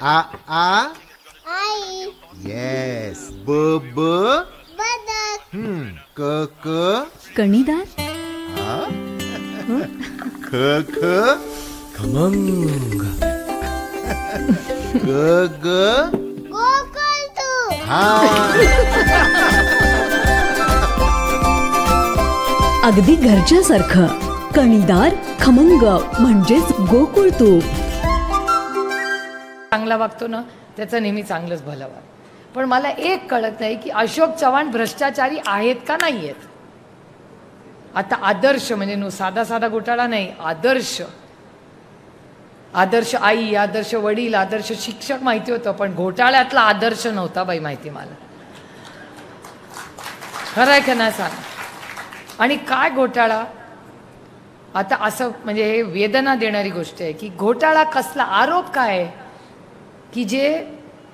आ आई. Yes. ब ब बदक. क क कणीदार. ख ख खमंग. ग ग गोकुळतू. हा. अगदी घरच्यासारखं. कणीदार खमंग म्हणजेच गोकुळ तूप. चांगला वागतो ना त्याचं नेहमी चांगलंच भलं वाग. पण मला एक कळत नाही की अशोक चव्हाण भ्रष्टाचारी आहेत का नाही आहेत. आता आदर्श म्हणजे साधा साधा घोटाळा नाही, आदर्श आदर्श आई, आदर्श वडील, आदर्श शिक्षक माहिती होतं, पण घोटाळ्यातला आदर्श नव्हता बाई माहिती मला. खरं आहे का नाही सांग. आणि काय घोटाळा. आता असं म्हणजे हे वेदना देणारी गोष्ट आहे की घोटाळा कसला, आरोप काय आहे की जे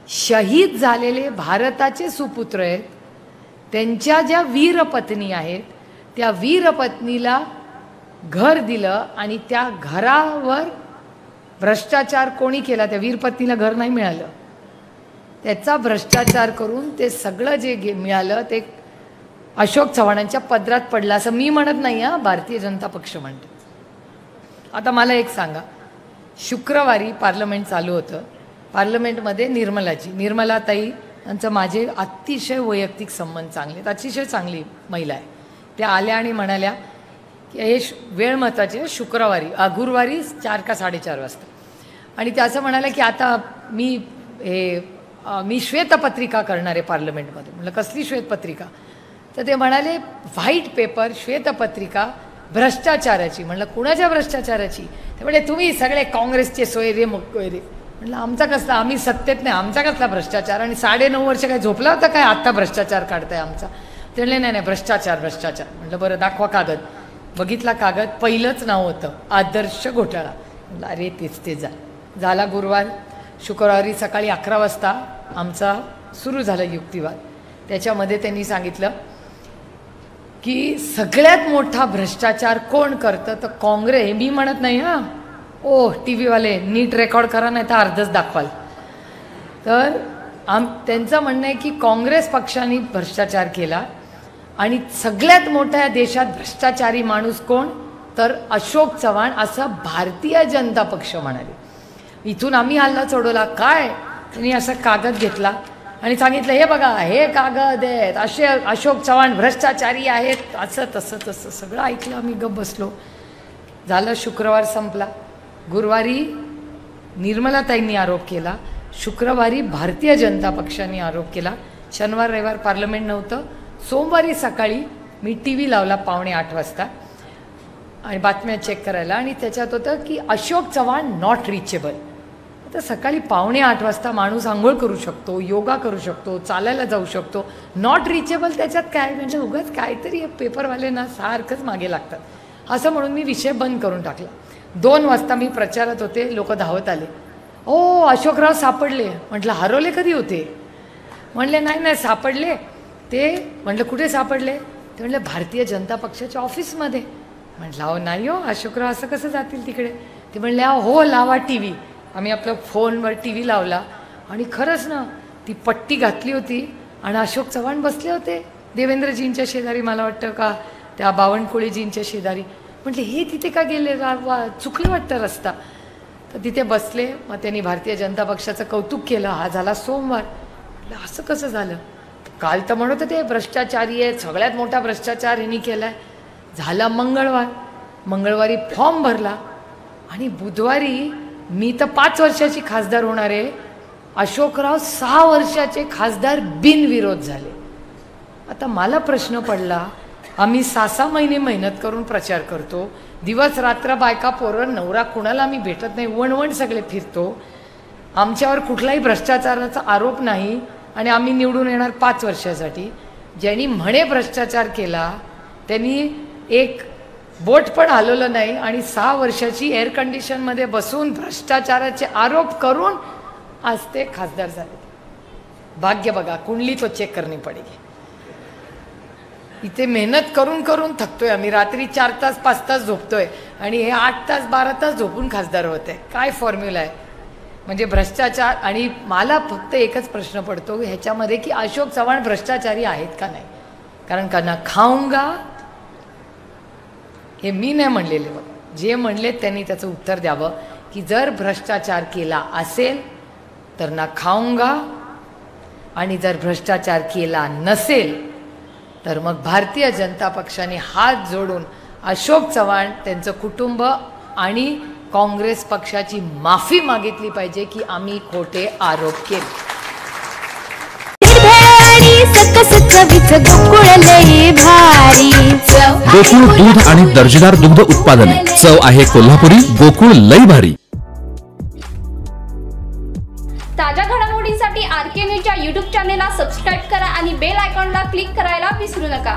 शहीद झालेले भारताचे सुपुत्र आहेत त्यांच्या ज्या वीरपत्नी आहेत त्या वीरपत्नीला घर दिलं आणि त्या घरावर भ्रष्टाचार कोणी केला, त्या वीरपत्नीला घर नाही मिळालं, त्याचा भ्रष्टाचार करून ते सगळं जे मिळालं ते अशोक चव्हाणांच्या पदरात पडलं असं मी म्हणत नाही हा, भारतीय जनता पक्ष म्हणते. आता मला एक सांगा, शुक्रवारी पार्लमेंट चालू होतं. पार्लमेंटमध्ये निर्मलाताई यांचं माझे अतिशय वैयक्तिक संबंध चांगले आहेत, अतिशय चांगली महिला आहे. त्या आल्या आणि म्हणाल्या की हे वेळ महत्त्वाची आहे, शुक्रवारी गुरुवारी 4 का 4:30 वाजता. आणि त्या असं म्हणाल्या की आता मी श्वेतपत्रिका करणार आहे पार्लमेंटमध्ये. म्हटलं कसली श्वेतपत्रिका. तर ते म्हणाले व्हाईट पेपर श्वेतपत्रिका भ्रष्टाचाराची. म्हणलं कुणाच्या भ्रष्टाचाराची. ते म्हणजे तुम्ही सगळे काँग्रेसचे सोयरे मोकळे. म्हटलं आमचा कसला, आम्ही सत्तेत नाही, आमचा कसला भ्रष्टाचार. आणि 9.5 वर्ष काय झोपला होता काय, आत्ता भ्रष्टाचार काढताय आमचा. ते म्हणले नाही भ्रष्टाचार भ्रष्टाचार. म्हटलं बरं दाखवा कागद. बघितला कागद, पहिलंच नाव होतं आदर्श घोटाळा. म्हटलं अरे तेच झाला गुरुवार. शुक्रवारी सकाळी 11 वाजता आमचा सुरू झाला युक्तिवाद. त्याच्यामध्ये त्यांनी सांगितलं की सगळ्यात मोठा भ्रष्टाचार कोण करतं तर काँग्रेस. मी म्हणत नाही हां, ओ टी व्हीवाले नीट रेकॉर्ड करा नाही तर अर्धच दाखवाल. तर त्यांचं म्हणणं आहे की काँग्रेस पक्षाने भ्रष्टाचार केला आणि सगळ्यात मोठ्या या देशात भ्रष्टाचारी माणूस कोण तर अशोक चव्हाण, असं भारतीय जनता पक्ष म्हणाले. इथून आम्ही हल्ला चढवला. काय त्यांनी असा कागद घेतला आणि सांगितलं हे बघा हे कागद आहेत, असे अशोक चव्हाण भ्रष्टाचारी आहेत, असं तसं सगळं ऐकलं. आम्ही गप्प बसलो. झालं, शुक्रवार संपला. गुरुवारी निर्मलाताईंनी आरोप केला, शुक्रवारी भारतीय जनता पक्षाने आरोप केला. शनिवार रविवार पार्लमेंट नव्हतं. सोमवारी सकाळी मी टी व्ही लावला 7:45 वाजता आणि बातम्या चेक करायला, आणि त्याच्यात होतं की अशोक चव्हाण नॉट रिचेबल. आता सकाळी 7:45 वाजता माणूस आंघोळ करू शकतो, योगा करू शकतो, चालायला जाऊ शकतो, नॉट रिचेबल त्याच्यात काय. म्हणजे उगाच काहीतरी पेपरवाले सारखंच मागे लागतात. असं म्हणून मी विषय बंद करून टाकला. 2 वाजता मी प्रचारात होते, लोक धावत आले, ओ अशोकराव सापडले. म्हटलं हरवले कधी होते. म्हणले नाही सापडले ते. म्हटलं कुठे सापडले. ते म्हणले भारतीय जनता पक्षाच्या ऑफिसमध्ये. म्हटलं अहो नाही हो, अशोकराव असं कसं जातील तिकडे. ते म्हणले हो लावा टी व्ही. आम्ही आपल्या फोनवर टी व्ही लावला आणि खरंच ना ती पट्टी घातली होती आणि अशोक चव्हाण बसले होते देवेंद्रजींच्या शेजारी, मला वाटतं का त्या बावनकुळेजींच्या शेजारी. म्हटले हे तिथे का गेले, चुकलं वाटतं रस्ता. तर तिथे बसले. मग त्यांनी भारतीय जनता पक्षाचं कौतुक केलं. हा झाला सोमवार. म्हटलं असं कसं झालं. काल तर म्हणत होते भ्रष्टाचारी आहे, सगळ्यात मोठा भ्रष्टाचार ह्यांनी केला आहे. झाला मंगळवारी फॉर्म भरला आणि बुधवारी मी तर 5 वर्षाची खासदार होणार आहे, अशोकराव 6 वर्षाचे खासदार बिनविरोध झाले. आता मला प्रश्न पडला, आम्ही 6 महिने मेहनत करून प्रचार करतो, दिवस रात्र बायका पोरं नवरा कुणाला आम्ही भेटत नाही, वणवण सगळे फिरतो, आमच्यावर कुठलाही भ्रष्टाचाराचा आरोप नाही आणि आम्ही निवडून येणार 5 वर्षासाठी. ज्यांनी म्हणे भ्रष्टाचार केला त्यांनी एक बोट पण हलवलं नाही आणि 6 वर्षाची एअर कंडिशनमध्ये बसून भ्रष्टाचाराचे आरोप करून आज ते खासदार झाले. भाग्य बघा, कुंडली तो चेक करणी पडेगी. इथे मेहनत करून करून थकतोय आम्ही, रात्री 4 तास 5 तास झोपतोय आणि हे 8 तास 12 तास झोपून खासदार होते. काय फॉर्म्युला आहे. म्हणजे भ्रष्टाचार. आणि मला फक्त एकच प्रश्न पडतो ह्याच्यामध्ये की अशोक चव्हाण भ्रष्टाचारी आहेत का नाही. कारण का ना खाऊंगा हे मी नाही म्हणलेले. बघ जे म्हणले त्यांनी त्याचं उत्तर द्यावं की जर भ्रष्टाचार केला असेल तर ना खाऊंगा, आणि जर भ्रष्टाचार केला नसेल तर मग भारतीय जनता पक्षाने हात जोडून अशोक चव्हाण, त्यांचं कुटुंब आणि काँग्रेस पक्षाची माफी मागितली पाहिजे की आम्ही खोटे आरोप केले. गोकुळ दूध आणि दर्जेदार दुग्ध उत्पादने. चव आहे कोल्हापुरी. गोकुळ लई भारी. ताज्या घडामोडींसाठी RK न्यूजच्या YouTube चॅनेलला सबस्क्राईब करा आणि बेल आयकॉनला क्लिक करायला विसरू नका.